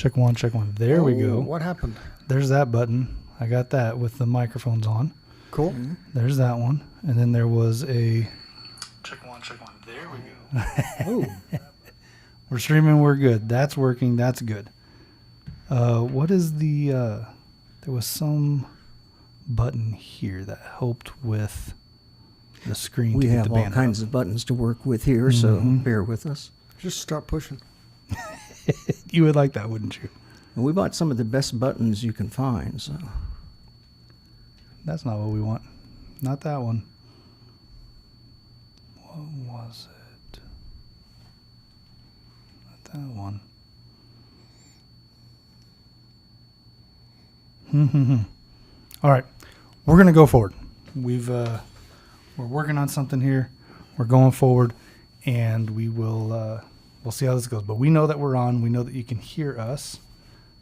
Check one, check one. There we go. What happened? There's that button. I got that with the microphones on. Cool. Mm-hmm. There's that one. And then there was a... Check one, check one. There we go. Oh. We're streaming. We're good. That's working. That's good. What is the... there was some button here that helped with the screen. We to get have the all band kinds up. of buttons to work with here, so bear with us. Just start pushing. You would like that, wouldn't you? And we bought some of the best buttons you can find. So That's not what we want. Not that one. What was it? Not that one. All right. We're going to go forward. We're working on something here. We're going forward, and we'll see how this goes. But we know that we're on. We know that you can hear us,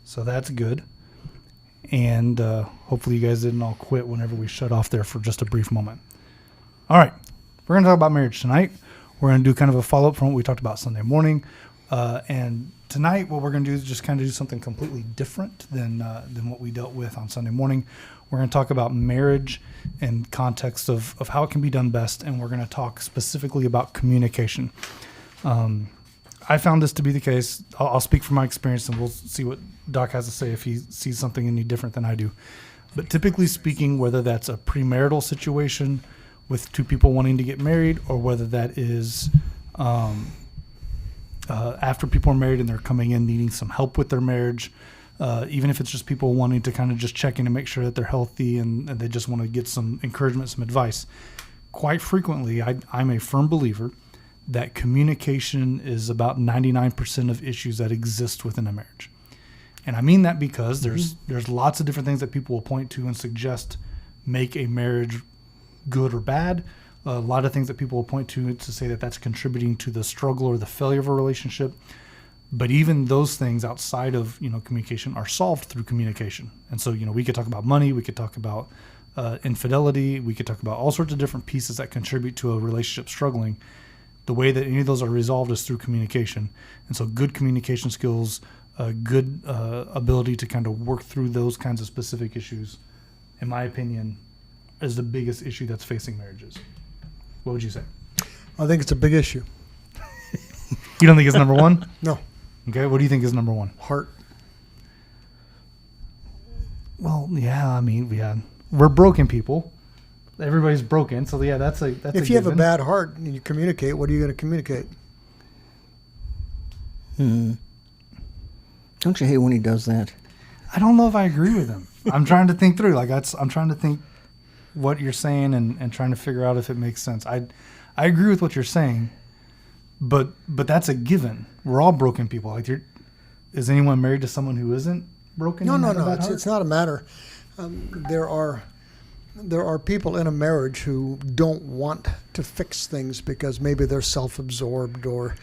so that's good. And hopefully you guys didn't all quit whenever we shut off there for just a brief moment. All right. We're going to talk about marriage tonight. We're going to do kind of a follow-up from what we talked about Sunday morning. And tonight what we're going to do is just kind of do something completely different than what we dealt with on Sunday morning. We're going to talk about marriage in context of how it can be done best, and we're going to talk specifically about communication. I found this to be the case. I'll speak from my experience, and we'll see what Doc has to say if he sees something any different than I do. But typically speaking, whether that's a premarital situation with two people wanting to get married, or whether that is after people are married and they're coming in needing some help with their marriage, even if it's just people wanting to kind of just check in and make sure that they're healthy and they just want to get some encouragement, some advice. Quite frequently, I'm a firm believer that communication is about 99% of issues that exist within a marriage. And I mean that because there's lots of different things that people will point to and suggest make a marriage good or bad. A lot of things that people will point to say that that's contributing to the struggle or the failure of a relationship. But even those things outside of, communication are solved through communication. And so, we could talk about money, we could talk about infidelity, we could talk about all sorts of different pieces that contribute to a relationship struggling. The way that any of those are resolved is through communication. And so good communication skills, good ability to kind of work through those kinds of specific issues, in my opinion, is the biggest issue that's facing marriages. What would you say? I think it's a big issue. You don't think it's number one? No. Okay, what do you think is number one? Heart. Well, yeah, we're broken people. Everybody's broken, so yeah, that's a If you have a bad heart and you communicate, what are you going to communicate? Don't you hate when he does that? I don't know if I agree with him. I'm trying to think through. I'm trying to think what you're saying and trying to figure out if it makes sense. I agree with what you're saying, but that's a given. We're all broken people. Is anyone married to someone who isn't broken? No. It's not a matter. There are people in a marriage who don't want to fix things because maybe they're self-absorbed, or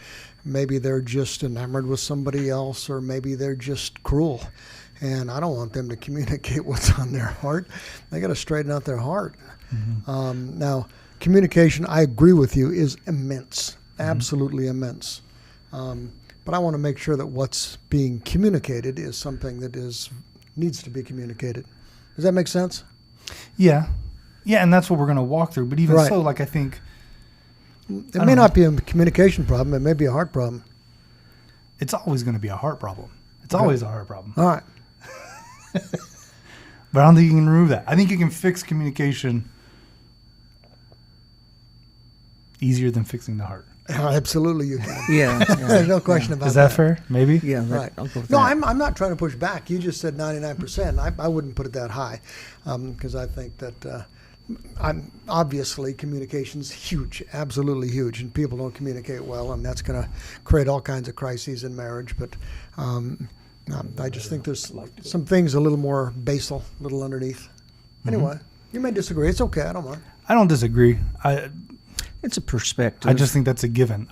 maybe they're just enamored with somebody else, or maybe they're just cruel. And I don't want them to communicate what's on their heart. They got to straighten out their heart. Mm-hmm. Now, communication, I agree with you, is immense, absolutely immense. But I want to make sure that what's being communicated is something that needs to be communicated. Does that make sense? Yeah, and that's what we're going to walk through. But even so, I think it may not be a communication problem. It may be a heart problem. It's always going to be a heart problem. It's always a heart problem. All right. But I don't think you can remove that. I think you can fix communication easier than fixing the heart. Absolutely, you can. Yeah. There's no question about that. Is that fair? Maybe? Yeah, right. I'll go with No, that. I'm not trying to push back. You just said 99%. I wouldn't put it that high because I think that obviously communication's huge, absolutely huge, and people don't communicate well, and that's going to create all kinds of crises in marriage. But I just think there's some things a little more basal, a little underneath. Anyway, you may disagree. It's okay. I don't mind. I don't disagree. It's a perspective. I just think that's a given.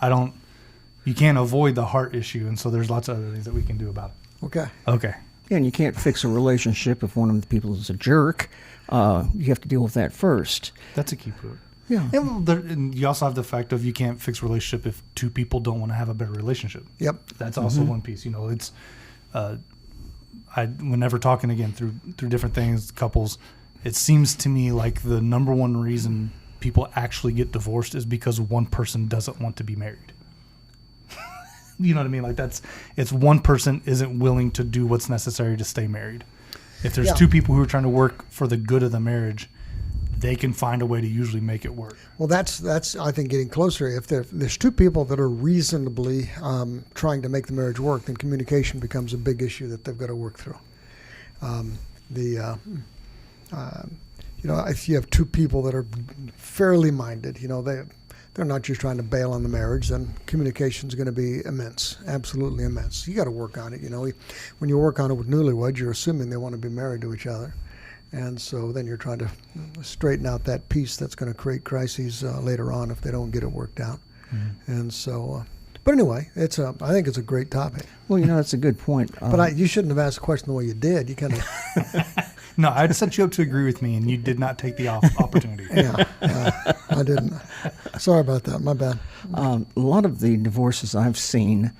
You can't avoid the heart issue, and so there's lots of other things that we can do about it. Okay. Yeah, and you can't fix a relationship if one of the people is a jerk. You have to deal with that first. That's a key point. Yeah. And you also have the fact of you can't fix a relationship if two people don't want to have a better relationship. Yep. That's also one piece. It's whenever talking again through different things, couples, it seems to me like the number one reason people actually get divorced is because one person doesn't want to be married. You know what I mean? Like it's one person isn't willing to do what's necessary to stay married. If there's two people who are trying to work for the good of the marriage, they can find a way to usually make it work. Well, that's I think getting closer. If there's two people that are reasonably trying to make the marriage work, then communication becomes a big issue that they've got to work through. If you have two people that are fairly minded, they're not just trying to bail on the marriage, then communication is going to be immense, absolutely immense. You got to work on it. When you work on it with newlyweds, you're assuming they want to be married to each other. And so then you're trying to straighten out that piece that's going to create crises later on if they don't get it worked out. Mm-hmm. And so, but anyway, I think it's a great topic. Well, that's a good point. But you shouldn't have asked the question the way you did. You kind of... No, I'd set you up to agree with me, and you did not take the opportunity. Yeah, I didn't. Sorry about that. My bad. A lot of the divorces I've seen,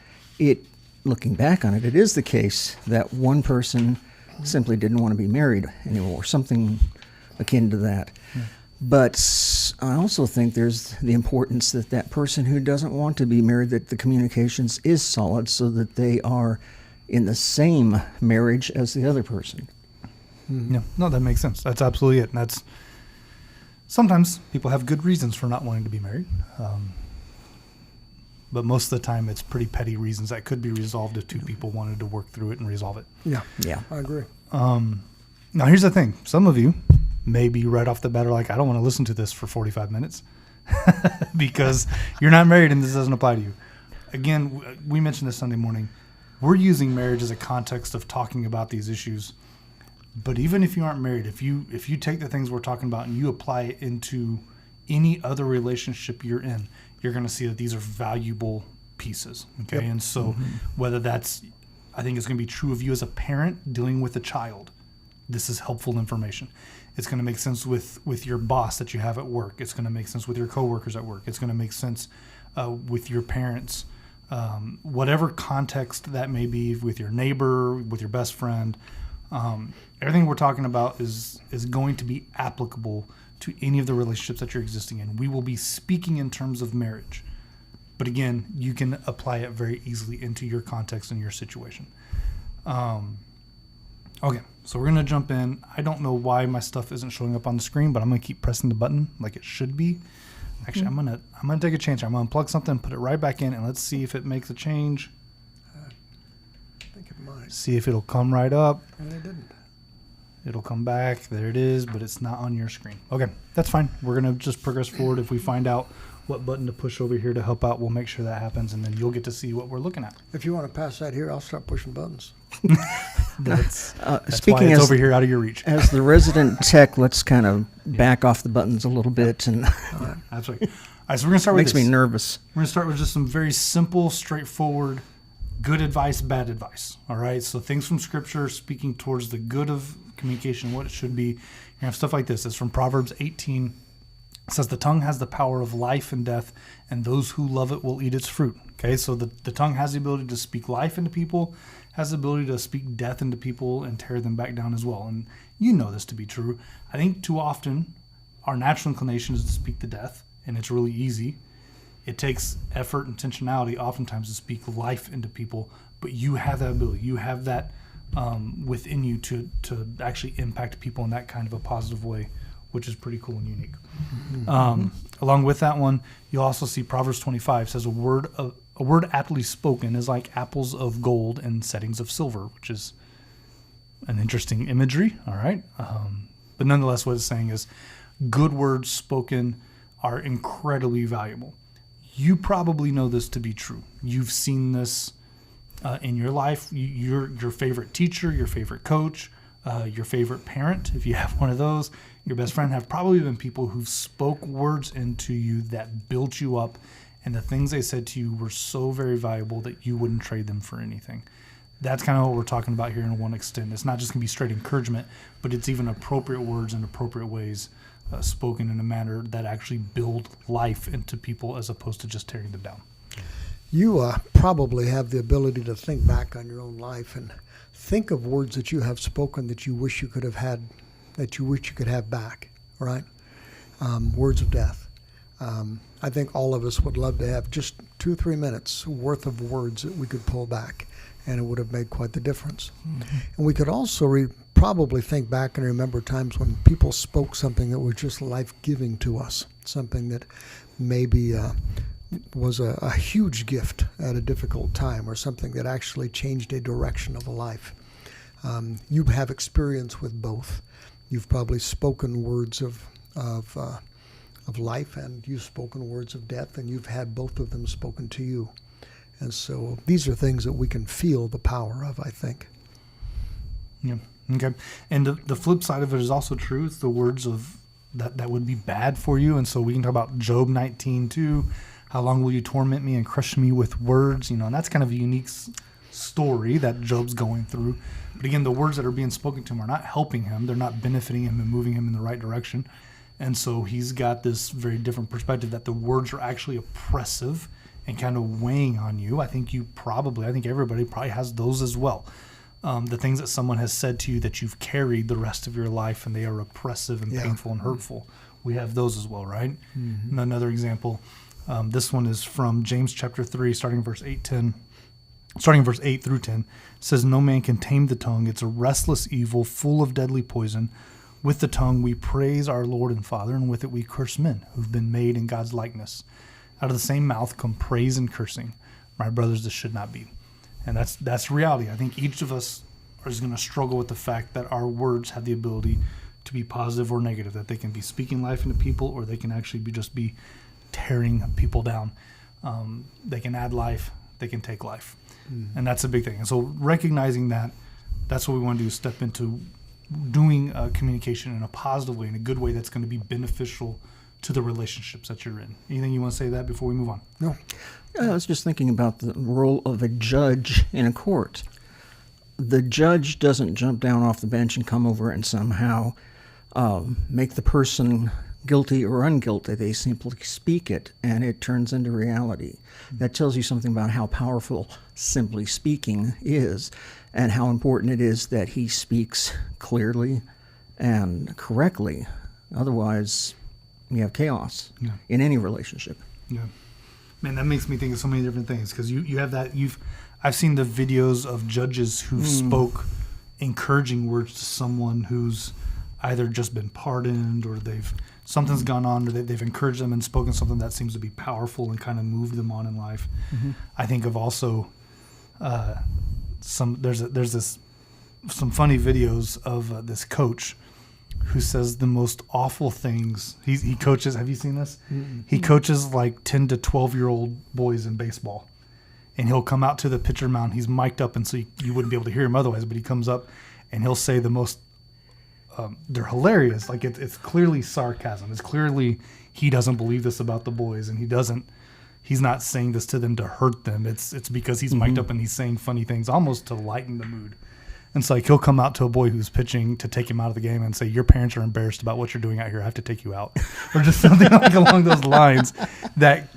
looking back on it, it is the case that one person simply didn't want to be married anymore, something akin to that. Yeah. But I also think there's the importance that person who doesn't want to be married, that the communications is solid so that they are in the same marriage as the other person. Mm-hmm. Yeah, no, that makes sense. That's absolutely it. And sometimes people have good reasons for not wanting to be married. But most of the time it's pretty petty reasons that could be resolved if two people wanted to work through it and resolve it. Yeah, I agree. Now here's the thing. Some of you maybe right off the bat are like, I don't want to listen to this for 45 minutes because you're not married and this doesn't apply to you. Again, we mentioned this Sunday morning. We're using marriage as a context of talking about these issues. But even if you aren't married, if you take the things we're talking about and you apply it into any other relationship you're in, you're going to see that these are valuable pieces. Okay. Yep. And so whether that's, I think it's going to be true of you as a parent dealing with a child. This is helpful information. It's going to make sense with your boss that you have at work. It's going to make sense with your coworkers at work. It's going to make sense with your parents, whatever context that may be, with your neighbor, with your best friend. Everything we're talking about is going to be applicable to any of the relationships that you're existing in. We will be speaking in terms of marriage. But again, you can apply it very easily into your context and your situation. Okay, so we're going to jump in. I don't know why my stuff isn't showing up on the screen, but I'm going to keep pressing the button like it should be. Actually, I'm going to take a chance here. I'm going to unplug something, put it right back in, and let's see if it makes a change. I think it might. See if it'll come right up. And it didn't. It'll come back. There it is, but it's not on your screen. Okay, that's fine. We're going to just progress forward. If we find out what button to push over here to help out, we'll make sure that happens, and then you'll get to see what we're looking at. If you want to pass that here, I'll start pushing buttons. That's speaking why it's over here out of your reach. As the resident tech, let's kind of back off the buttons a little bit. And that's right. All right, so we're going to start with this. Makes me nervous. We're going to start with just some very simple, straightforward, good advice, bad advice. All right, so things from Scripture speaking towards the good of communication, what it should be. You're going to have stuff like this. It's from Proverbs 18. It says, the tongue has the power of life and death, and those who love it will eat its fruit. Okay, so the tongue has the ability to speak life into people, has the ability to speak death into people and tear them back down as well. And you know this to be true. I think too often our natural inclination is to speak the death, and it's really easy. It takes effort and intentionality oftentimes to speak life into people, but you have that ability. You have that within you to actually impact people in that kind of a positive way, which is pretty cool and unique. Along with that one, you'll also see Proverbs 25 says a word aptly spoken is like apples of gold in settings of silver, which is an interesting imagery. All right. But nonetheless, what it's saying is good words spoken are incredibly valuable. You probably know this to be true. You've seen this in your life. Your favorite teacher, your favorite coach, your favorite parent, if you have one of those, your best friend, have probably been people who spoke words into you that built you up, and the things they said to you were so very valuable that you wouldn't trade them for anything. That's kind of what we're talking about here in one extent. It's not just going to be straight encouragement, but it's even appropriate words in appropriate ways spoken in a manner that actually build life into people as opposed to just tearing them down. You probably have the ability to think back on your own life and think of words that you have spoken that you wish you could have had, that you wish you could have back, right? Words of death. I think all of us would love to have just 2 or 3 minutes worth of words that we could pull back, and it would have made quite the difference. Mm-hmm. And we could also probably think back and remember times when people spoke something that was just life-giving to us, something that maybe was a huge gift at a difficult time, or something that actually changed a direction of a life. You have experience with both. You've probably spoken words of life, and you've spoken words of death, and you've had both of them spoken to you. And so these are things that we can feel the power of, I think. Yeah. Okay. And the flip side of it is also true. It's the words of that would be bad for you. And so we can talk about Job 19:2. How long will you torment me and crush me with words? And that's kind of a unique story that Job's going through. But again, the words that are being spoken to him are not helping him. They're not benefiting him and moving him in the right direction. And so he's got this very different perspective that the words are actually oppressive and kind of weighing on you. I think everybody probably has those as well. The things that someone has said to you that you've carried the rest of your life, and they are oppressive and painful and hurtful. We have those as well, right? Mm-hmm. Another example, this one is from James chapter 3, starting in verse 8 through 10. It says, "No man can tame the tongue. It's a restless evil, full of deadly poison. With the tongue we praise our Lord and Father, and with it we curse men who've been made in God's likeness. Out of the same mouth come praise and cursing. My brothers, this should not be." And that's reality. I think each of us is going to struggle with the fact that our words have the ability to be positive or negative, that they can be speaking life into people, or they can actually be tearing people down. They can add life, they can take life. And that's a big thing. And so recognizing that, that's what we want to do, is step into doing communication in a positive way, in a good way that's going to be beneficial to the relationships that you're in. Anything you want to say to that before we move on? No. I was just thinking about the role of a judge in a court. The judge doesn't jump down off the bench and come over and somehow make the person guilty or unguilty. They simply speak it, and it turns into reality. That tells you something about how powerful simply speaking is, and how important it is that he speaks clearly and correctly. Otherwise, you have chaos in any relationship. Yeah. Man, that makes me think of so many different things, because you have that. I've seen the videos of judges who spoke encouraging words to someone who's either just been pardoned, or something's gone on, or they've encouraged them and spoken something that seems to be powerful and kind of moved them on in life. Mm-hmm. I think of also some funny videos of this coach who says the most awful things. He coaches. Have you seen this? Mm-hmm. He coaches like 10 to 12-year-old boys in baseball. And he'll come out to the pitcher mound. He's mic'd up, and so you wouldn't be able to hear him otherwise, but he comes up and he'll say the most, they're hilarious. Like it's clearly sarcasm. It's clearly he doesn't believe this about the boys, and he's not saying this to them to hurt them. It's because he's mic'd up and he's saying funny things almost to lighten the mood. And so like he'll come out to a boy who's pitching to take him out of the game and say, "Your parents are embarrassed about what you're doing out here. I have to take you out," or just something like along those lines. That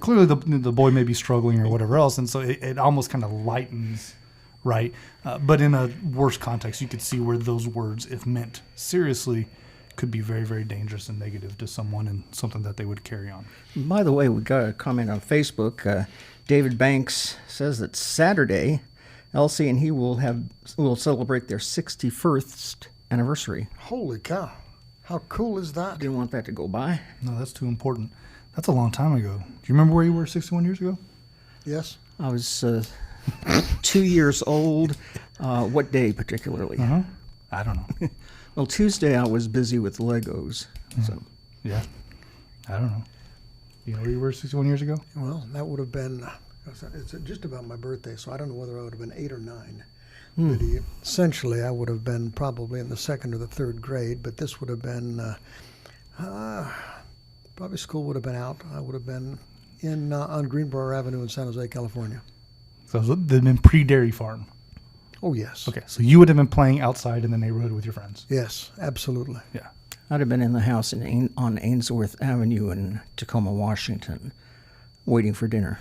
clearly the boy may be struggling or whatever else, and so it almost kind of lightens, right? But in a worse context, you could see where those words, if meant seriously, could be very, very dangerous and negative to someone, and something that they would carry on. By the way, we got a comment on Facebook. David Banks says that Saturday, Elsie and he will celebrate their 61st anniversary. Holy cow. How cool is that? Didn't want that to go by. No, that's too important. That's a long time ago. Do you remember where you were 61 years ago? Yes. I was 2 years old. What day particularly? Uh-huh. I don't know. Well, Tuesday I was busy with Legos. So. Yeah. I don't know. You know where you were 61 years ago? Well, that would have been, it's just about my birthday, so I don't know whether I would have been 8 or 9. But essentially, I would have been probably in the 2nd or the 3rd grade, but this would have been, probably school would have been out. I would have been on Greenbrier Avenue in San Jose, California. So they'd been pre-dairy farm. Oh, yes. Okay, so you would have been playing outside in the neighborhood with your friends. Yes, absolutely. Yeah. I'd have been in the house on Ainsworth Avenue in Tacoma, Washington, waiting for dinner.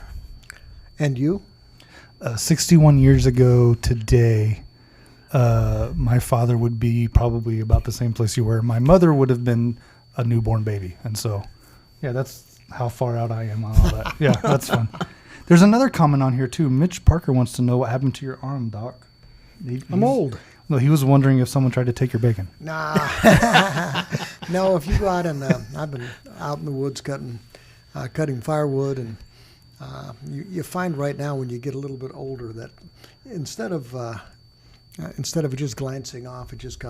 And you? 61 years ago today, my father would be probably about the same place you were. My mother would have been a newborn baby. And so, yeah, that's how far out I am on all that. Yeah, that's fun. There's another comment on here, too. Mitch Parker wants to know what happened to your arm, Doc. I'm old. No, he was wondering if someone tried to take your bacon. Nah. No, if you go out and I've been out in the woods cutting firewood, and you find right now when you get a little bit older that instead of it just glancing off, it just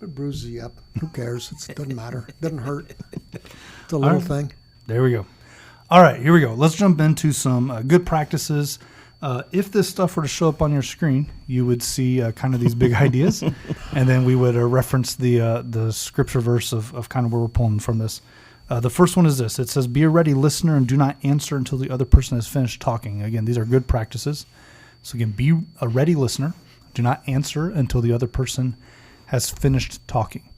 it bruises you up. Who cares? It doesn't matter. It doesn't hurt. It's a little thing. There we go. All right, here we go. Let's jump into some good practices. If this stuff were to show up on your screen, you would see kind of these big ideas, and then we would reference the scripture verse of kind of where we're pulling from this. The first one is this. It says, be a ready listener and do not answer until the other person has finished talking. Again, these are good practices. So again, be a ready listener. Do not answer until the other person has finished talking.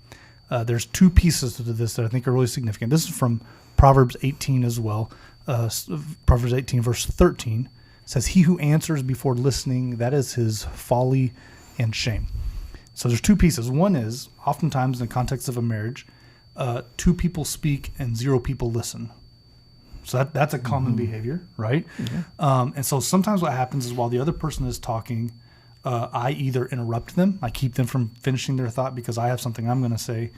There's two pieces to this that I think are really significant. This is from Proverbs 18 as well. Proverbs 18 verse 13 says, he who answers before listening, that is his folly and shame. So there's two pieces. One is, oftentimes in the context of a marriage, 2 people speak and 0 people listen. So that's a common behavior, right? Mm-hmm. And so sometimes what happens is while the other person is talking, I either interrupt them, I keep them from finishing their thought because I have something I'm going to say.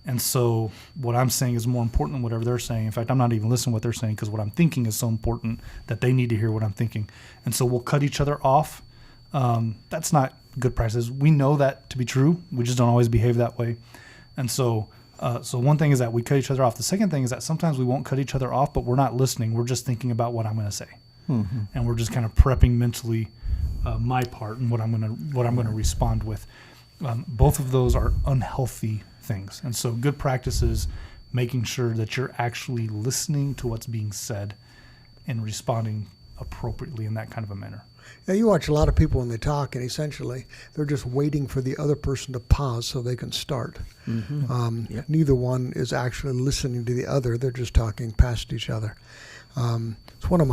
And so what I'm saying is more important than whatever they're saying. In fact, I'm not even listening to what they're saying because what I'm thinking is so important that they need to hear what I'm thinking. And so we'll cut each other off. That's not good practices. We know that to be true. We just don't always behave that way. And so one thing is that we cut each other off. The second thing is that sometimes we won't cut each other off, but we're not listening. We're just thinking about what I'm going to say. Mm-hmm. And we're just kind of prepping mentally my part and what I'm going to respond with. Both of those are unhealthy things. And so good practice is making sure that you're actually listening to what's being said and responding appropriately in that kind of a manner. Yeah, you watch a lot of people when they talk, and essentially they're just waiting for the other person to pause so they can start. Mm-hmm. Yep. Neither one is actually listening to the other; they're just talking past each other. It's one of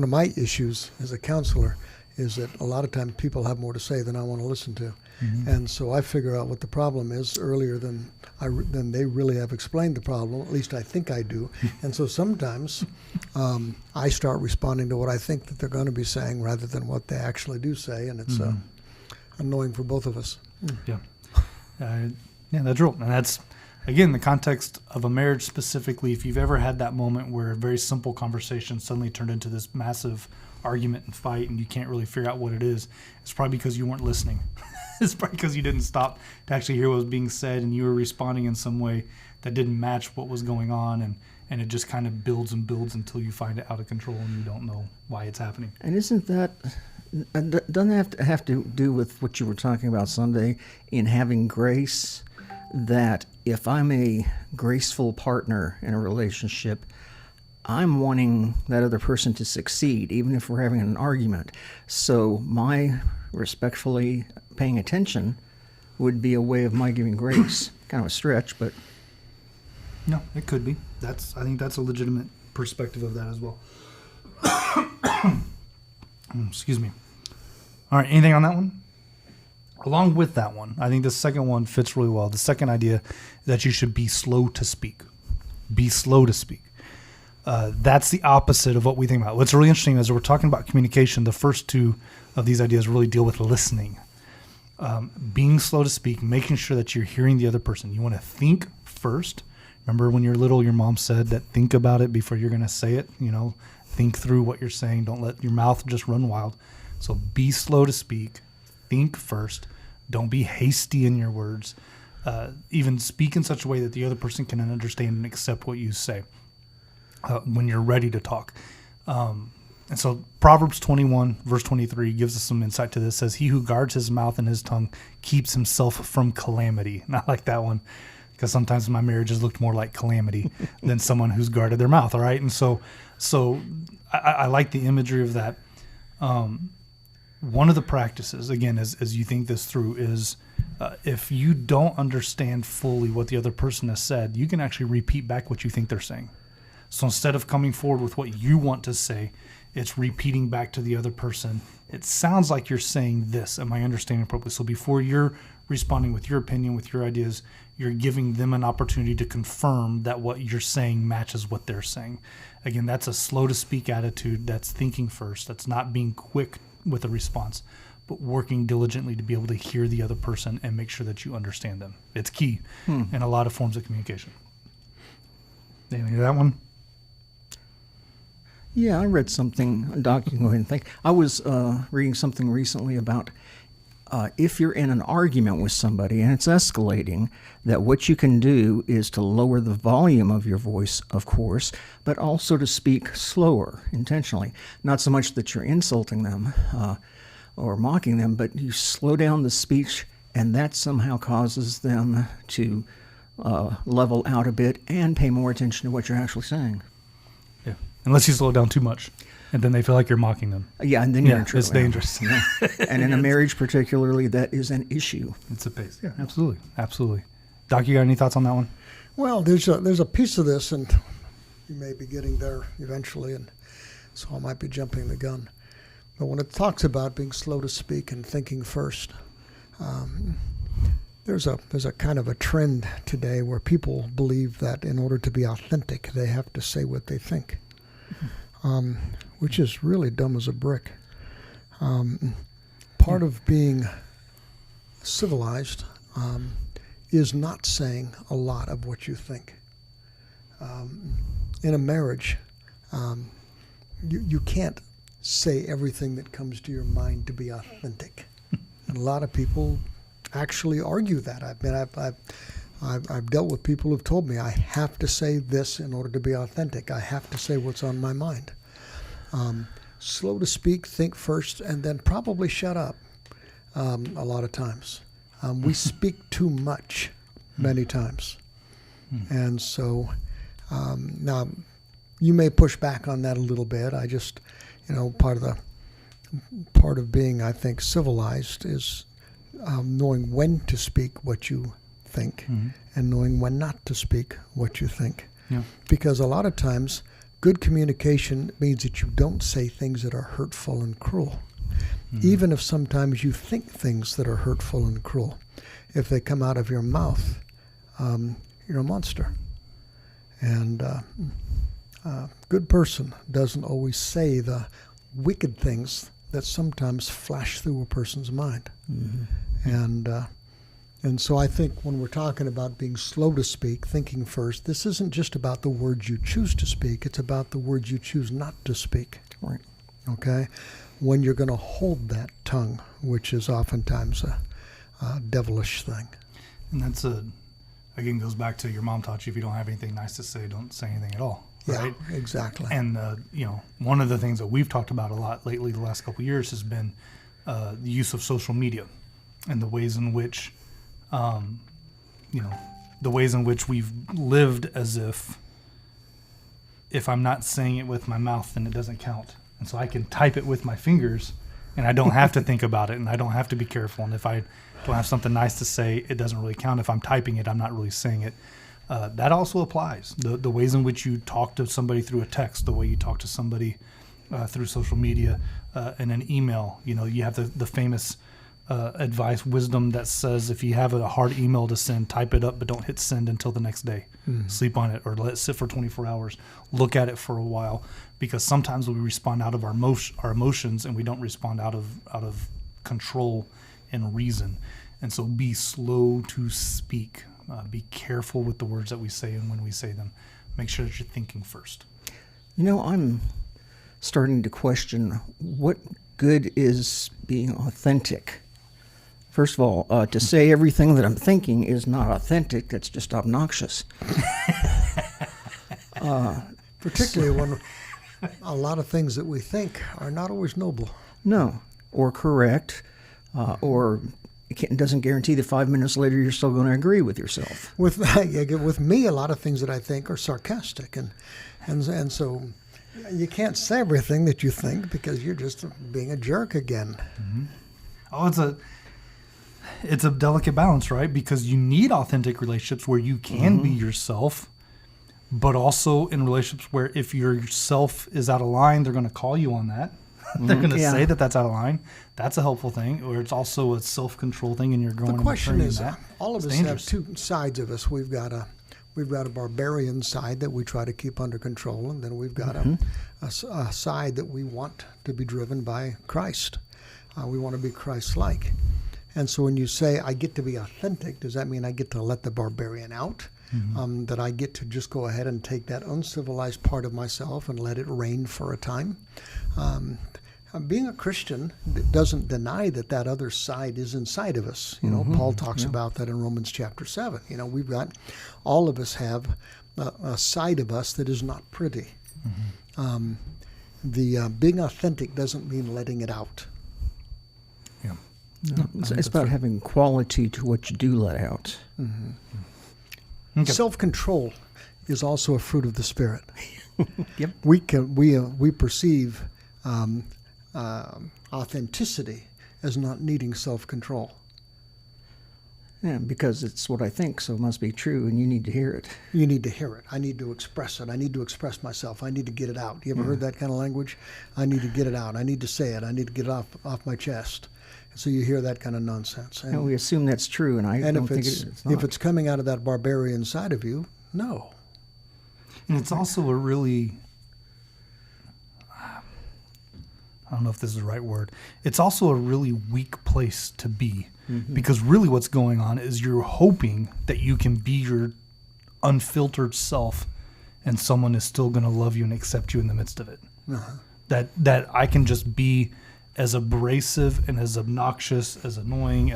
my issues as a counselor is that a lot of times people have more to say than I want to listen to, mm-hmm. and so I figure out what the problem is earlier than they really have explained the problem. At least I think I do. And so sometimes I start responding to what I think that they're going to be saying rather than what they actually do say, and it's annoying for both of us. Yeah. Yeah, that's real. And that's, again, the context of a marriage specifically. If you've ever had that moment where a very simple conversation suddenly turned into this massive argument and fight and you can't really figure out what it is, it's probably because you weren't listening. It's probably because you didn't stop to actually hear what was being said and you were responding in some way that didn't match what was going on, and it just kind of builds and builds until you find it out of control and you don't know why it's happening. And doesn't that have to do with what you were talking about Sunday in having grace, that if I'm a graceful partner in a relationship, I'm wanting that other person to succeed, even if we're having an argument. So my respectfully paying attention would be a way of my giving grace. Kind of a stretch, but... No, it could be. I think that's a legitimate perspective of that as well. Excuse me. All right, anything on that one? Along with that one, I think the second one fits really well. The second idea is that you should be slow to speak. Be slow to speak. That's the opposite of what we think about. What's really interesting is we're talking about communication. The first two of these ideas really deal with listening. Being slow to speak, making sure that you're hearing the other person. You want to think first. Remember when you're little, your mom said that think about it before you're going to say it. Think through what you're saying. Don't let your mouth just run wild. So be slow to speak. Think first. Don't be hasty in your words. Even speak in such a way that the other person can understand and accept what you say when you're ready to talk. And so Proverbs 21, verse 23 gives us some insight to this. It says, he who guards his mouth and his tongue keeps himself from calamity. And I like that one because sometimes my marriages looked more like calamity than someone who's guarded their mouth, all right? And so I like the imagery of that. One of the practices, again, as you think this through, is if you don't understand fully what the other person has said, you can actually repeat back what you think they're saying. So instead of coming forward with what you want to say, it's repeating back to the other person. It sounds like you're saying this. Am I understanding properly? So before you're responding with your opinion, with your ideas, you're giving them an opportunity to confirm that what you're saying matches what they're saying. Again, that's a slow to speak attitude. That's thinking first. That's not being quick with a response, but working diligently to be able to hear the other person and make sure that you understand them. It's key in a lot of forms of communication. Anything to that one? Yeah, I read something. Doc, you can go ahead and think. I was reading something recently about if you're in an argument with somebody and it's escalating, that what you can do is to lower the volume of your voice, of course, but also to speak slower intentionally. Not so much that you're insulting them or mocking them, but you slow down the speech, and that somehow causes them to level out a bit and pay more attention to what you're actually saying. Yeah. Unless you slow down too much, and then they feel like you're mocking them. Yeah, and then you're in trouble. It's dangerous. Yeah. And in a marriage particularly, that is an issue. It's a pace. Yeah, absolutely. Absolutely. Doc, you got any thoughts on that one? Well, there's a piece of this, and you may be getting there eventually, and so I might be jumping the gun. But when it talks about being slow to speak and thinking first, there's a kind of a trend today where people believe that in order to be authentic, they have to say what they think, which is really dumb as a brick. Part of being civilized is not saying a lot of what you think. In a marriage, you can't say everything that comes to your mind to be authentic. And a lot of people actually argue that. I've dealt with people who've told me I have to say this in order to be authentic. I have to say what's on my mind. Slow to speak, think first, and then probably shut up a lot of times. We speak too much many times. And so now you may push back on that a little bit. I just, part of being, I think, civilized is knowing when to speak what you think and knowing when not to speak what you think. Yeah. Because a lot of times, good communication means that you don't say things that are hurtful and cruel. Even if sometimes you think things that are hurtful and cruel. If they come out of your mouth, you're a monster. And a good person doesn't always say the wicked things that sometimes flash through a person's mind. And so I think when we're talking about being slow to speak, thinking first, this isn't just about the words you choose to speak, it's about the words you choose not to speak. Right. Okay? When you're going to hold that tongue, which is oftentimes a devilish thing. And that's again, goes back to your mom taught you if you don't have anything nice to say, don't say anything at all. Right? Yeah, exactly. And, one of the things that we've talked about a lot lately, the last couple of years, has been the use of social media and the ways in which, we've lived as if I'm not saying it with my mouth, then it doesn't count. And so I can type it with my fingers, and I don't have to think about it, and I don't have to be careful. And if I don't have something nice to say, it doesn't really count. If I'm typing it, I'm not really saying it. That also applies. The ways in which you talk to somebody through a text, the way you talk to somebody through social media and an email. You have the famous advice, wisdom that says if you have a hard email to send, type it up, but don't hit send until the next day. Sleep on it or let it sit for 24 hours. Look at it for a while, because sometimes we respond out of our emotions, and we don't respond out of control and reason. And so be slow to speak. Be careful with the words that we say and when we say them. Make sure that you're thinking first. I'm starting to question what good is being authentic. First of all, to say everything that I'm thinking is not authentic. That's just obnoxious. Particularly when a lot of things that we think are not always noble. No, or correct, or it doesn't guarantee that 5 minutes later you're still going to agree with yourself. With me, a lot of things that I think are sarcastic, and so you can't say everything that you think because you're just being a jerk again. Oh, it's a delicate balance, right? Because you need authentic relationships where you can be yourself, but also in relationships where if your self is out of line, they're going to call you on that. They're going to say that that's out of line. That's a helpful thing. Or it's also a self-control thing, and you're growing. The question and is, that. all of It's us dangerous. have two sides of us. We've got a barbarian side that we try to keep under control, and then we've got a side that we want to be driven by Christ. We want to be Christ-like. And so when you say, I get to be authentic, does that mean I get to let the barbarian out? That I get to just go ahead and take that uncivilized part of myself and let it reign for a time? Being a Christian doesn't deny that other side is inside of us. Paul talks about that in Romans chapter 7. We've got, all of us have a side of us that is not pretty. Being authentic doesn't mean letting it out. Yeah. No, it's about having quality to what you do let out. Okay. Self-control is also a fruit of the Spirit. Yep. We perceive authenticity as not needing self-control. Yeah, because it's what I think, so it must be true, and you need to hear it. You need to hear it. I need to express it. I need to express myself. I need to get it out. You ever heard that kind of language? I need to get it out. I need to say it. I need to get it off my chest. So you hear that kind of nonsense. And we assume that's true, and I don't think it's not. If it's coming out of that barbarian side of you, no. And it's also a really, I don't know if this is the right word. It's also a really weak place to be, because really what's going on is you're hoping that you can be your unfiltered self and someone is still going to love you and accept you in the midst of it. That I can just be as abrasive and as obnoxious, as annoying,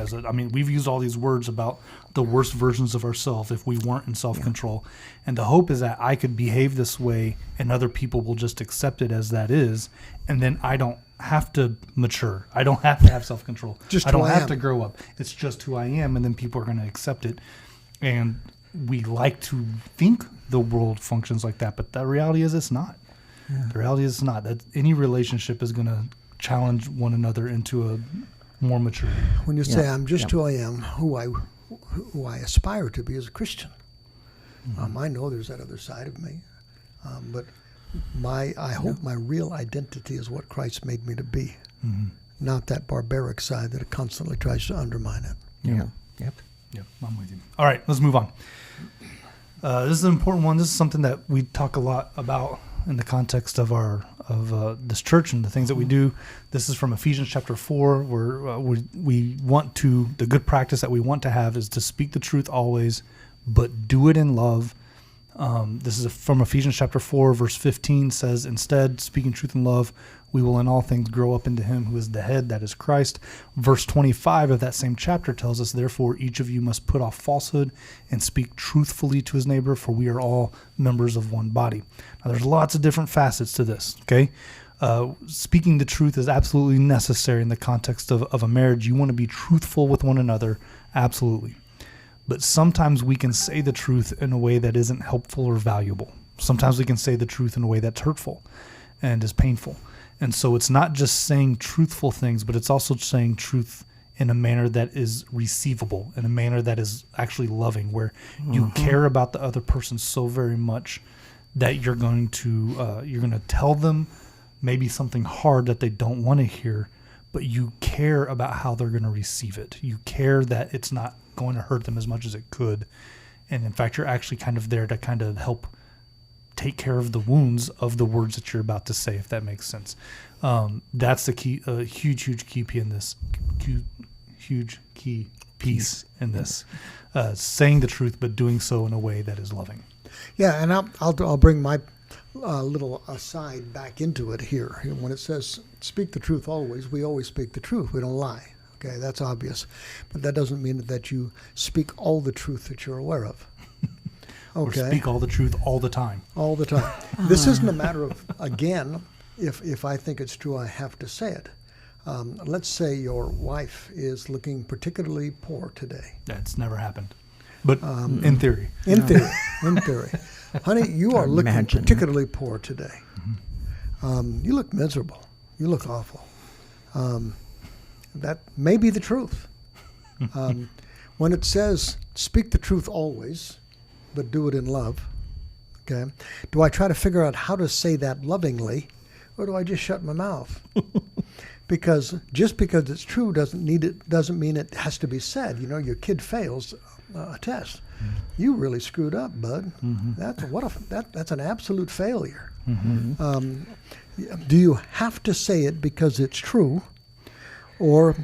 we've used all these words about the worst versions of ourselves if we weren't in self-control. And the hope is that I could behave this way and other people will just accept it as that is, and then I don't have to mature. I don't have to have self-control. I don't have to grow up. It's just who I am, and then people are going to accept it. And we like to think the world functions like that, but the reality is it's not. Yeah. The reality is it's not. That any relationship is going to challenge one another into a more mature. When you say I'm just who I am, who I aspire to be as a Christian, I know there's that other side of me, but I hope my real identity is what Christ made me to be, not that barbaric side that constantly tries to undermine it. Yep. Yep, I'm with you. All right, let's move on. This is an important one. This is something that we talk a lot about in the context of this church and the things that we do. This is from Ephesians chapter 4, where we want to, the good practice that we want to have is to speak the truth always, but do it in love. This is from Ephesians chapter 4, verse 15 says, instead, speaking truth in love, we will in all things grow up into him who is the head, that is Christ. Verse 25 of that same chapter tells us, therefore, each of you must put off falsehood and speak truthfully to his neighbor, for we are all members of one body. Now, there's lots of different facets to this, okay? Speaking the truth is absolutely necessary in the context of a marriage. You want to be truthful with one another, absolutely. But sometimes we can say the truth in a way that isn't helpful or valuable. Sometimes we can say the truth in a way that's hurtful and is painful. And so it's not just saying truthful things, but it's also saying truth in a manner that is receivable, in a manner that is actually loving, where you care about the other person so very much that you're going to tell them maybe something hard that they don't want to hear, but you care about how they're going to receive it. You care that it's not going to hurt them as much as it could. And in fact, you're actually kind of there to kind of help take care of the wounds of the words that you're about to say, if that makes sense. That's the key, huge key in this, huge key piece in this, saying the truth, but doing so in a way that is loving. Yeah, and I'll bring my little aside back into it here. When it says speak the truth always, we always speak the truth. We don't lie. Okay, that's obvious. But that doesn't mean that you speak all the truth that you're aware of. Okay. Or speak all the truth all the time. All the time. This isn't a matter of, again, if I think it's true, I have to say it. Let's say your wife is looking particularly poor today. That's never happened. But in theory. In theory. Honey, you are looking particularly poor today. You look miserable. You look awful. That may be the truth. When it says, speak the truth always, but do it in love, Okay. Do I try to figure out how to say that lovingly, or do I just shut my mouth? Because just because it's true doesn't mean it has to be said. Your kid fails a test. You really screwed up, bud. That's an absolute failure. Do you have to say it because it's true, or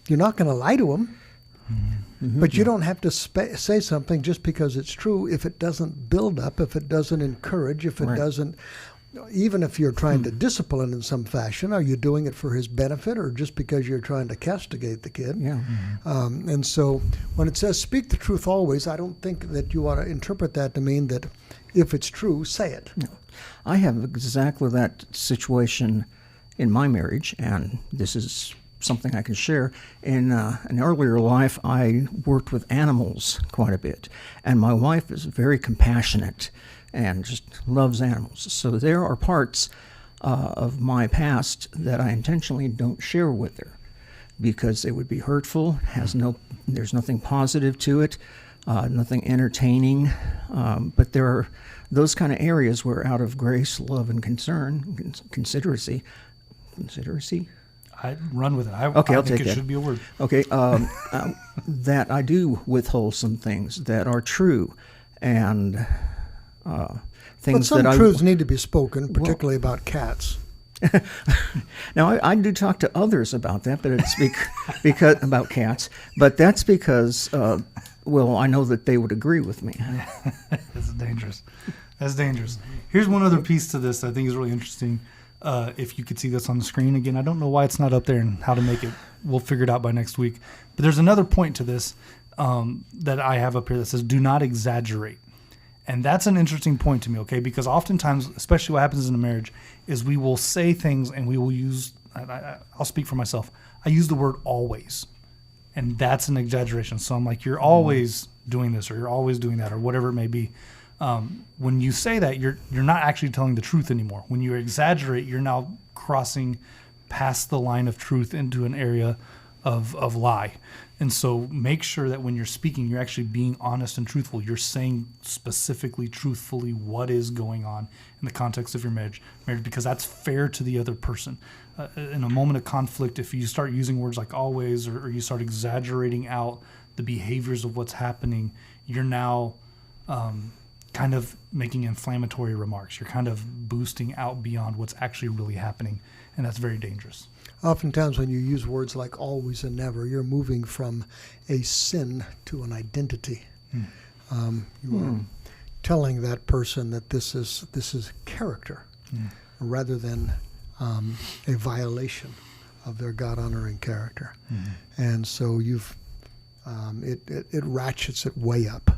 you're not going to lie to them? But you don't have to say something just because it's true if it doesn't build up, if it doesn't encourage, if it doesn't. Even if you're trying to discipline in some fashion, are you doing it for his benefit or just because you're trying to castigate the kid? Yeah. And so when it says speak the truth always, I don't think that you ought to interpret that to mean that if it's true, say it. No. I have exactly that situation in my marriage, and this is something I can share. In an earlier life, I worked with animals quite a bit, and my wife is very compassionate and just loves animals. So there are parts of my past that I intentionally don't share with her because it would be hurtful. There's nothing positive to it, nothing entertaining. But there are those kind of areas where, out of grace, love, and consideracy. I run with it. Okay, I I'll think take it that. should be a word. Okay, that I do withhold some things that are true, and things But some that truths need to be spoken, particularly about cats. Now, I do talk to others about that, but it's because about cats. But that's because, I know that they would agree with me. That's dangerous. That's dangerous. Here's one other piece to this that I think is really interesting. If you could see this on the screen again, I don't know why it's not up there and how to make it. We'll figure it out by next week. But there's another point to this that I have up here that says, do not exaggerate. And that's an interesting point to me, okay? Because oftentimes, especially what happens in a marriage, is we will say things and we will use, I'll speak for myself, I use the word always. And that's an exaggeration. So I'm like, you're always doing this or you're always doing that or whatever it may be. When you say that, you're not actually telling the truth anymore. When you exaggerate, you're now crossing past the line of truth into an area of lie. And so make sure that when you're speaking, you're actually being honest and truthful. You're saying specifically, truthfully what is going on in the context of your marriage, because that's fair to the other person. In a moment of conflict, if you start using words like always or you start exaggerating out the behaviors of what's happening, you're now kind of making inflammatory remarks. You're kind of boosting out beyond what's actually really happening, and that's very dangerous. Oftentimes when you use words like always and never, you're moving from a sin to an identity. You are telling that person that this is character rather than a violation of their God-honoring character. And so it ratchets it way up.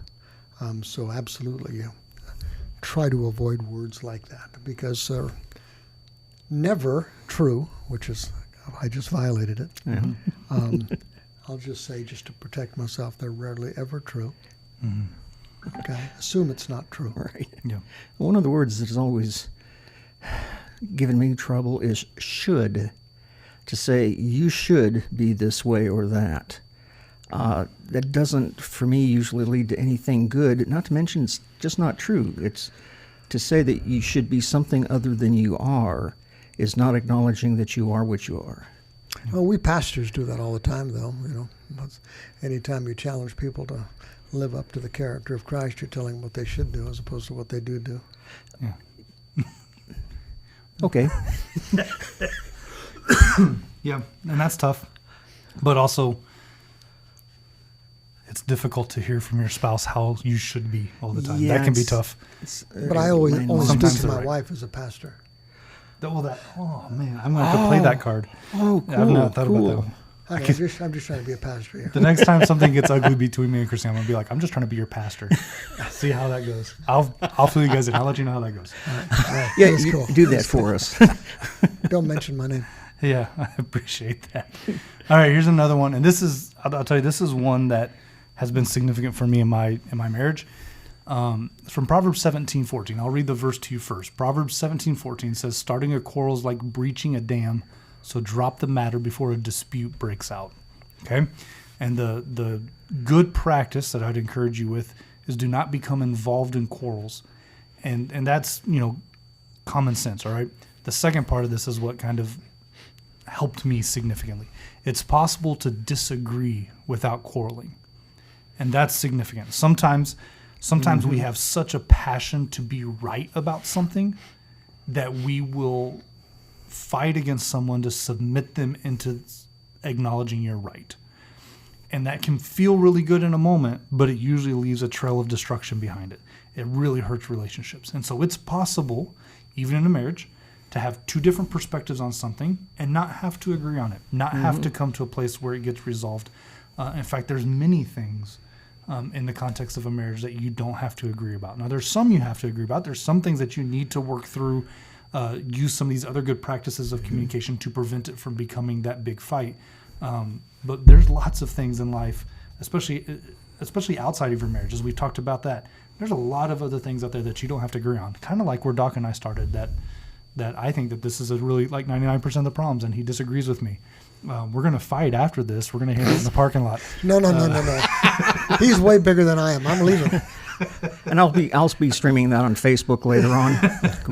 So absolutely, try to avoid words like that because they're never true, which is, I just violated it. I'll just say, just to protect myself, they're rarely ever true. Okay, assume it's not true. Right. Yeah. One of the words that has always given me trouble is should. To say you should be this way or that. That doesn't, for me, usually lead to anything good. Not to mention it's just not true. It's to say that you should be something other than you are is not acknowledging that you are what you are. Well, we pastors do that all the time, though. Anytime you challenge people to live up to the character of Christ, you're telling them what they should do as opposed to what they do. Yeah. Okay. Yeah, and that's tough. But also, it's difficult to hear from your spouse how you should be all the time. Yeah, that can be tough. But I only speak Sometimes to they're my right. wife as a pastor. Oh man, I'm going to have to play that card. Oh, cool. I've not thought about that one. I'm just trying to be a pastor here. The next time something gets ugly between me and Christine, I'm going to be like, I'm just trying to be your pastor. See how that goes. I'll fill you guys in. I'll let you know how that goes. All right. Yeah, That's you cool. do that for us. Don't mention my name. Yeah, I appreciate that. All right, here's another one, and this is, I'll tell you, this is one that has been significant for me in my marriage. It's from Proverbs 17:14. I'll read the verse to you first. Proverbs 17:14 says, "Starting a quarrel is like breaching a dam, so drop the matter before a dispute breaks out." Okay, and the good practice that I'd encourage you with is do not become involved in quarrels. And that's, common sense, all right? The second part of this is what kind of helped me significantly. It's possible to disagree without quarreling. And that's significant. Sometimes we have such a passion to be right about something that we will fight against someone to submit them into acknowledging you're right. And that can feel really good in a moment, but it usually leaves a trail of destruction behind it. It really hurts relationships. And so it's possible, even in a marriage, to have two different perspectives on something and not have to agree on it, not have to come to a place where it gets resolved. In fact, there's many things in the context of a marriage that you don't have to agree about. Now, there's some you have to agree about. There's some things that you need to work through, use some of these other good practices of communication to prevent it from becoming that big fight. But there's lots of things in life, especially outside of your marriage, as we've talked about that. There's a lot of other things out there that you don't have to agree on. Kind of like where Doc and I started, that I think that this is a really like 99% of the problems, and he disagrees with me. We're going to fight after this. We're going to hit it in the parking lot. No. He's way bigger than I am. I'm leaving. And I'll be streaming that on Facebook later on.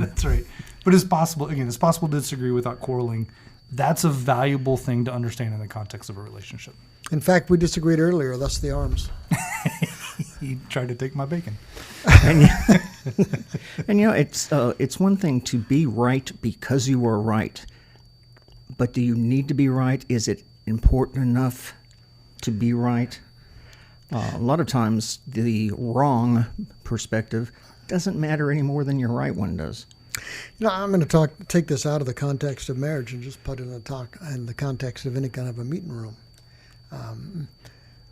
That's right. But it's possible to disagree without quarreling. That's a valuable thing to understand in the context of a relationship. In fact, we disagreed earlier. That's the arms. He tried to take my bacon. And it's one thing to be right because you are right. But do you need to be right? Is it important enough to be right? A lot of times the wrong perspective doesn't matter any more than your right one does. I'm going to take this out of the context of marriage and just put it in the context of any kind of a meeting room.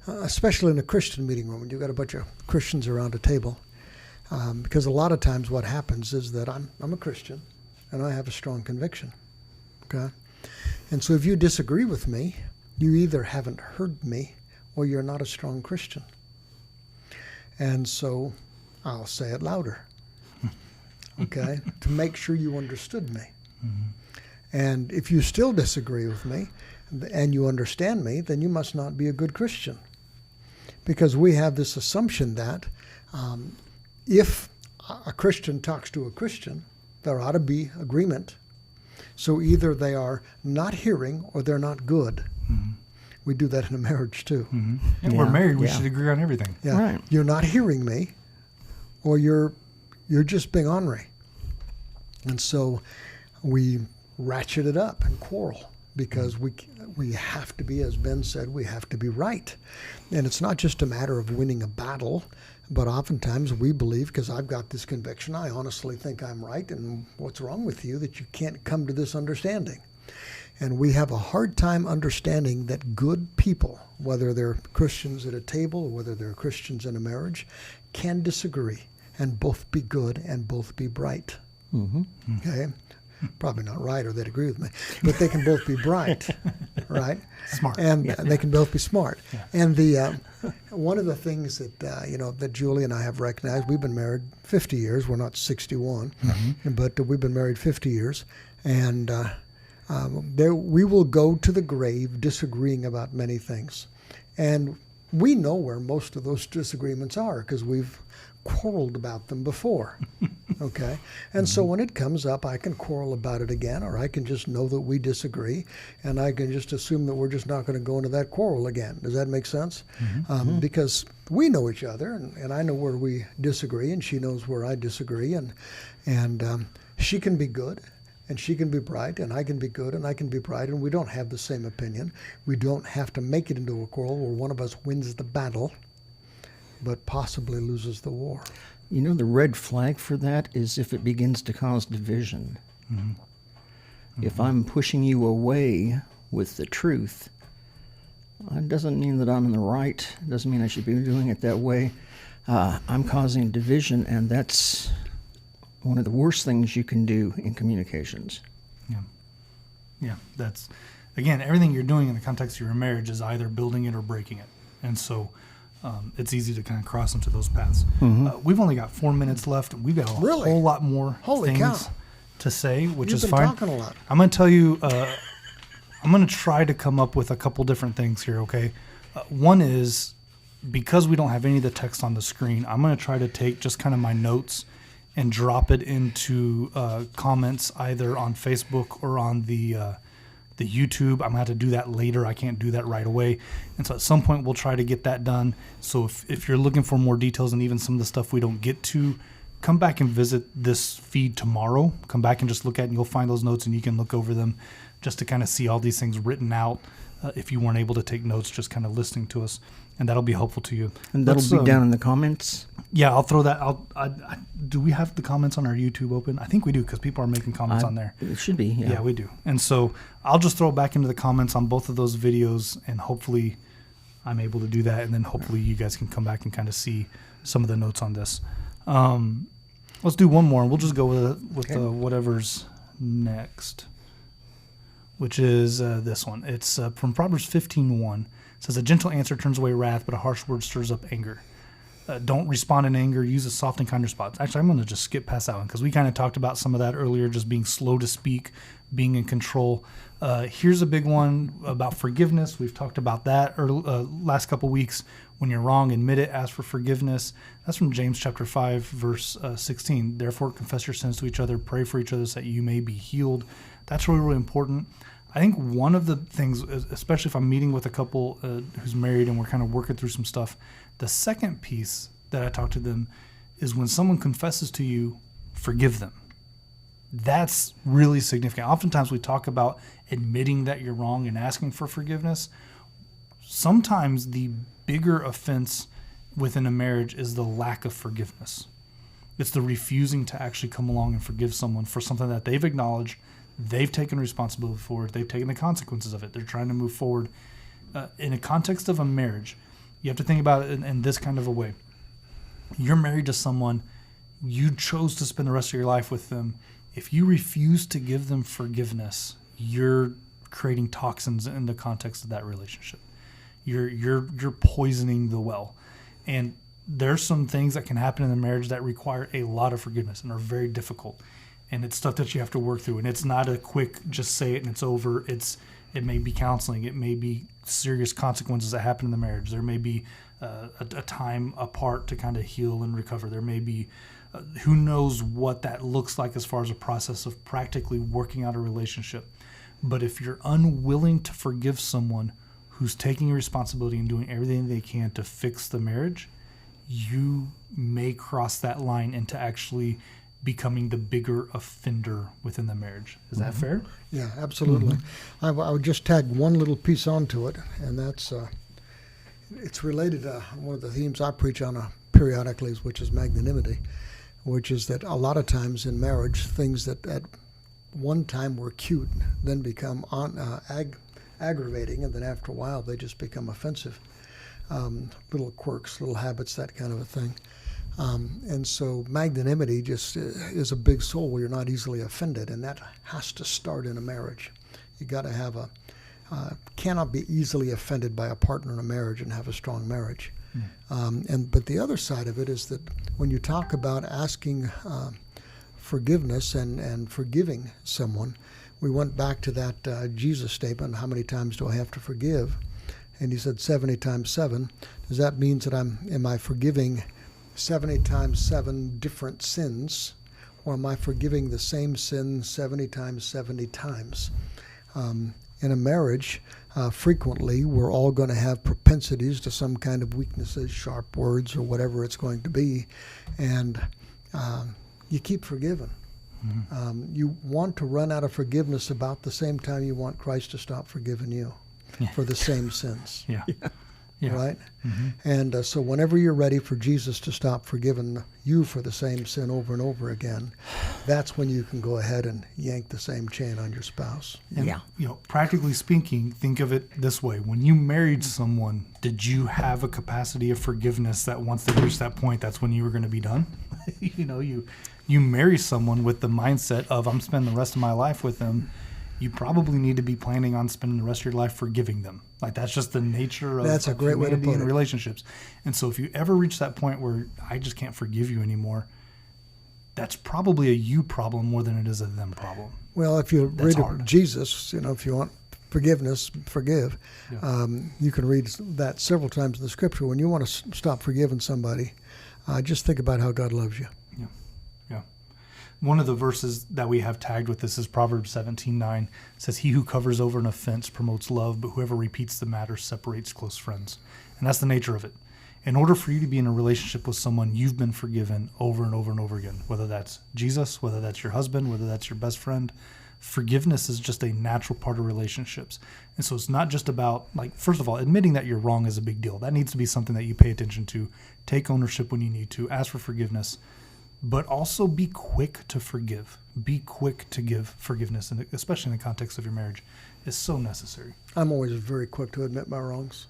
Especially in a Christian meeting room when you've got a bunch of Christians around a table. Because a lot of times what happens is that I'm a Christian and I have a strong conviction. Okay? And so if you disagree with me, you either haven't heard me or you're not a strong Christian. And so I'll say it louder. Okay? To make sure you understood me. Mm-hmm. And if you still disagree with me and you understand me, then you must not be a good Christian. Because we have this assumption that if a Christian talks to a Christian, there ought to be agreement. So either they are not hearing or they're not good. Mm-hmm. We do that in a marriage too. Mm-hmm. And we're married, we should agree on everything. Yeah. Right. You're not hearing me or you're just being ornery. And so we ratchet it up and quarrel. Because we have to be, as Ben said, we have to be right. And it's not just a matter of winning a battle, but oftentimes we believe, because I've got this conviction, I honestly think I'm right, and what's wrong with you that you can't come to this understanding? And we have a hard time understanding that good people, whether they're Christians at a table or whether they're Christians in a marriage, can disagree and both be good and both be bright. Mm-hmm. Okay? Probably not right, or they'd agree with me, but they can both be bright, right? Smart, and they can both be smart. Yeah. And the one of the things that that Julie and I have recognized, we've been married 50 years. We're not 61, but we've been married 50 years, and we will go to the grave disagreeing about many things, and we know where most of those disagreements are because we've quarreled about them before. Okay? And so when it comes up, I can quarrel about it again, or I can just know that we disagree, and I can just assume that we're just not going to go into that quarrel again. Does that make sense? Mm-hmm. Because we know each other, and I know where we disagree, and she knows where I disagree, and she can be good, and she can be bright, and I can be good, and I can be bright, and we don't have the same opinion. We don't have to make it into a quarrel where one of us wins the battle, but possibly loses the war. The red flag for that is if it begins to cause division. Mm-hmm. Mm-hmm. If I'm pushing you away with the truth, it doesn't mean that I'm in the right. It doesn't mean I should be doing it that way. I'm causing division, and that's one of the worst things you can do in communications. Yeah. That's, again, everything you're doing in the context of your marriage is either building it or breaking it. And so it's easy to kind of cross into those paths. Mm-hmm. We've only got 4 minutes left. We've got a whole lot more things to say, which is fine. You've been talking a lot. I'm going to tell you, I'm going to try to come up with a couple different things here, okay? One is, because we don't have any of the text on the screen, I'm going to try to take just kind of my notes and drop it into comments either on Facebook or on the YouTube. I'm going to have to do that later. I can't do that right away. And so at some point we'll try to get that done. So if you're looking for more details and even some of the stuff we don't get to, come back and visit this feed tomorrow. Come back and just look at it, and you'll find those notes and you can look over them just to kind of see all these things written out. If you weren't able to take notes, just kind of listening to us, and that'll be helpful to you. And that'll be down in the comments? Yeah, I'll throw that. Do we have the comments on our YouTube open? I think we do because people are making comments on there. It should be, yeah. Yeah, we do. And so I'll just throw it back into the comments on both of those videos, and hopefully I'm able to do that, and then hopefully you guys can come back and kind of see some of the notes on this. Let's do one more, and we'll just go with whatever's next, which is this one. It's from Proverbs 15:1. It says, "A gentle answer turns away wrath, but a harsh word stirs up anger." Don't respond in anger. Use a soft and kind response. Actually, I'm going to just skip past that one because we kind of talked about some of that earlier, just being slow to speak, being in control. Here's a big one about forgiveness. We've talked about that last couple weeks. When you're wrong, admit it, ask for forgiveness. That's from James chapter 5, verse 16. "Therefore, confess your sins to each other, pray for each other so that you may be healed." That's really, really important. I think one of the things, especially if I'm meeting with a couple who's married and we're kind of working through some stuff, the second piece that I talk to them is when someone confesses to you, forgive them. That's really significant. Oftentimes we talk about admitting that you're wrong and asking for forgiveness. Sometimes the bigger offense within a marriage is the lack of forgiveness. It's the refusing to actually come along and forgive someone for something that they've acknowledged, they've taken responsibility for, they've taken the consequences of it. They're trying to move forward. In a context of a marriage, you have to think about it in this kind of a way. You're married to someone, you chose to spend the rest of your life with them. If you refuse to give them forgiveness, you're creating toxins in the context of that relationship. You're poisoning the well. And there's some things that can happen in a marriage that require a lot of forgiveness and are very difficult. And it's stuff that you have to work through. And it's not a quick just say it and it's over. It may be counseling. It may be serious consequences that happen in the marriage. There may be a time apart to kind of heal and recover. There may be who knows what that looks like as far as a process of practically working out a relationship. But if you're unwilling to forgive someone who's taking responsibility and doing everything they can to fix the marriage, you may cross that line into actually becoming the bigger offender within the marriage. Is that fair? Yeah, absolutely. I would just tag one little piece onto it, and that's it's related to one of the themes I preach on periodically, which is magnanimity, which is that a lot of times in marriage, things that at one time were cute then become aggravating, and then after a while they just become offensive. Little quirks, little habits, that kind of a thing. And so magnanimity just is a big soul where you're not easily offended, and that has to start in a marriage. You got to have cannot be easily offended by a partner in a marriage and have a strong marriage. But the other side of it is that when you talk about asking forgiveness and forgiving someone, we went back to that Jesus statement, how many times do I have to forgive? And he said 70 times 7. Does that mean that am I forgiving 70 times 7 different sins, or am I forgiving the same sin 70 times 70 times? In a marriage, frequently we're all going to have propensities to some kind of weaknesses, sharp words, or whatever it's going to be, and you keep forgiving. You want to run out of forgiveness about the same time you want Christ to stop forgiving you for the same sins. Right? And so whenever you're ready for Jesus to stop forgiving you for the same sin over and over again, that's when you can go ahead and yank the same chain on your spouse. And, practically speaking, think of it this way. When you married someone, did you have a capacity of forgiveness that once they reached that point, that's when you were going to be done? You marry someone with the mindset of, I'm spending the rest of my life with them. You probably need to be planning on spending the rest of your life forgiving them. Like, that's just the nature of that's a great way to put it. Relationships. And so if you ever reach that point where I just can't forgive you anymore, that's probably a you problem more than it is a them problem. Well, if you read Jesus, if you want forgiveness, forgive. You can read that several times in the scripture. When you want to stop forgiving somebody, just think about how God loves you. Yeah. one of the verses that we have tagged with this is Proverbs 17:9. It says, "He who covers over an offense promotes love, but whoever repeats the matter separates close friends." And that's the nature of it. In order for you to be in a relationship with someone, you've been forgiven over and over and over again, whether that's Jesus, whether that's your husband, whether that's your best friend. Forgiveness is just a natural part of relationships. And so it's not just about, like, first of all, admitting that you're wrong is a big deal. That needs to be something that you pay attention to. Take ownership when you need to. Ask for forgiveness. But also be quick to forgive. Be quick to give forgiveness, and especially in the context of your marriage, is so necessary. I'm always very quick to admit my wrongs.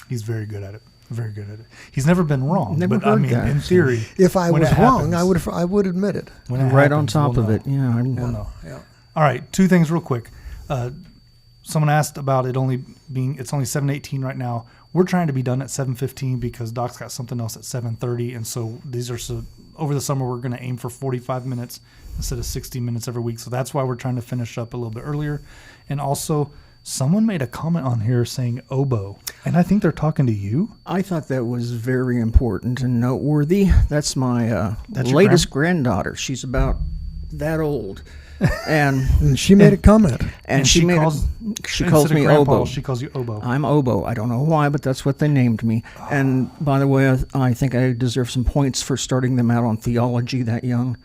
He's very good at it. Very good at it. He's never been wrong, Never but I heard mean, that. in theory, If I when was it wrong, happens- I would admit it. when it Right on happens, top we'll of it. know. Yeah. We'll know. Yeah. All right, two things real quick. Someone asked about it only being, it's only 7:18 right now. We're trying to be done at 7:15 because Doc's got something else at 7:30. And so these are, so over the summer, we're going to aim for 45 minutes instead of 60 minutes every week. So that's why we're trying to finish up a little bit earlier. And also, someone made a comment on here saying oboe. And I think they're talking to you. I thought that was very important and noteworthy. That's my That's your latest granddaughter. She's about that old. And she made a comment. And she calls instead of me grandpa, oboe. She calls you oboe. I'm oboe. I don't know why, but that's what they named me. And by the way, I think I deserve some points for starting them out on theology that young.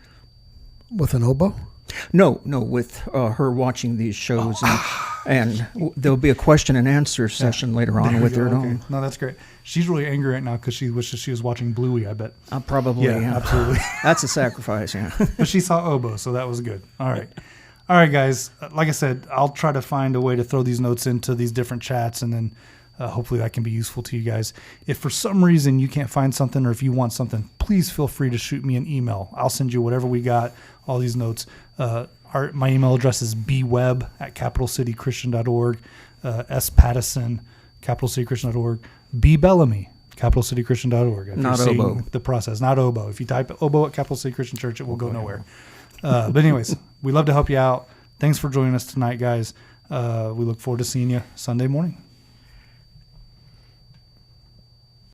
With an oboe? No, with her watching these shows, and there'll be a question and answer session later on There with you her go. at Okay. home. No, that's great. She's really angry right now because she wishes she was watching Bluey, I bet. Probably, yeah. Absolutely. That's a sacrifice, yeah. But she saw oboe, so that was good. All right. All right, guys. Like I said, I'll try to find a way to throw these notes into these different chats, and then hopefully that can be useful to you guys. If for some reason you can't find something, or if you want something, please feel free to shoot me an email. I'll send you whatever we got, all these notes. My email address is bweb@capitalcitychristian.org, spattison, capitalcitychristian.org, bbellamy, capitalcitychristian.org. If Not you're seeing oboe. the process, not oboe. If you type oboe at Capital City Christian Church, it will go nowhere. But anyways, we love to help you out. Thanks for joining us tonight, guys. We look forward to seeing you Sunday morning.